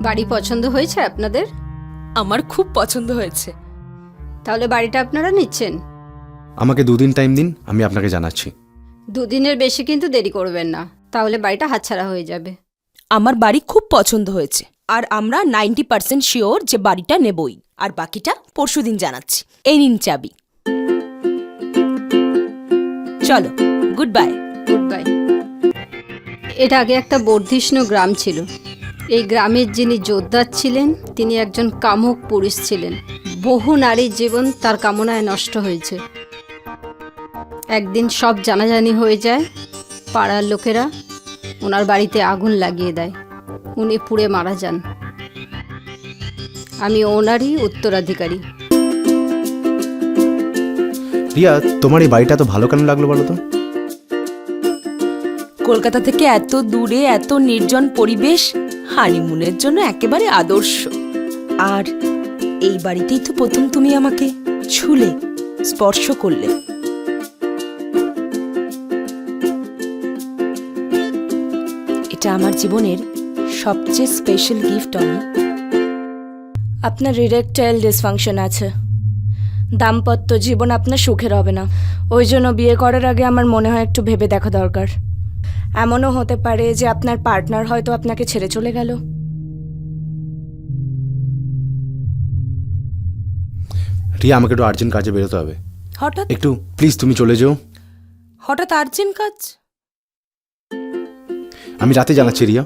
বাড়ি পছন্দ হয়েছে আপনাদের? আমার খুব পছন্দ হয়েছে। তাহলে বাড়িটা আপনারা নিচ্ছেন? আমাকে 2 দিন টাইম দিন, আমি আপনাকে জানাচ্ছি। 2 দিনের বেশি কিন্তু দেরি করবেন না, তাহলে বাড়িটা হাতছাড়া হয়ে যাবে। আমার বাড়ি খুব পছন্দ হয়েছে, আর আমরা 90% শিওর যে বাড়িটা নেবই, আর বাকিটা পরশুদিন জানাচ্ছি। এই নিন চাবি। চলো, গুড বাই। Good bye. এটা আগে একটা বর্ধিষ্ণু গ্রাম ছিল। এই গ্রামের যিনি জোরদার ছিলেন তিনি একজন কামুক পুরুষ ছিলেন। বহু নারীর জীবন তার কামনায় নষ্ট হয়েছে। একদিন সব জানাজানি হয়ে যায়, পাড়ার লোকেরা ওনার বাড়িতে আগুন লাগিয়ে দেয়, উনি পুড়ে মারা যান। আমি ওনারই উত্তরাধিকারী। রিয়া, তোমার এই বাড়িটা তো ভালো কেন লাগলো বলো তো? কলকাতা থেকে এত দূরে, এত নির্জন পরিবেশ হানিমুনের জন্য একেবারে আদর্শ। আর এই বাড়িতেই তো প্রথম তুমি আমাকে ছুলে, স্পর্শ করলে। এটা আমার জীবনের সবচেয়ে স্পেশাল গিফট। আপনার ইরেকটাইল ডিসফাংশন আছে, দাম্পত্য জীবন আপনার সুখের হবে না। ওই জন্য বিয়ে করার আগে আমার মনে হয় একটু ভেবে দেখা দরকার। এমনও হতে পারে যে আপনার পার্টনার হয়তো আপনাকে ছেড়ে চলে গেল। রিয়া, আমাকে একটু আর্জেন্ট কাজে বেরোতে হবে। হঠাৎ একটু প্লিজ তুমি চলে যেও। হঠাৎ আর্জেন্ট কাজ? আমি রাতে জানাচ্ছি রিয়া,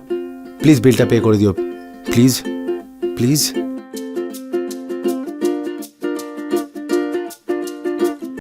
প্লিজ বিলটা পে করে দিও, প্লিজ প্লিজ।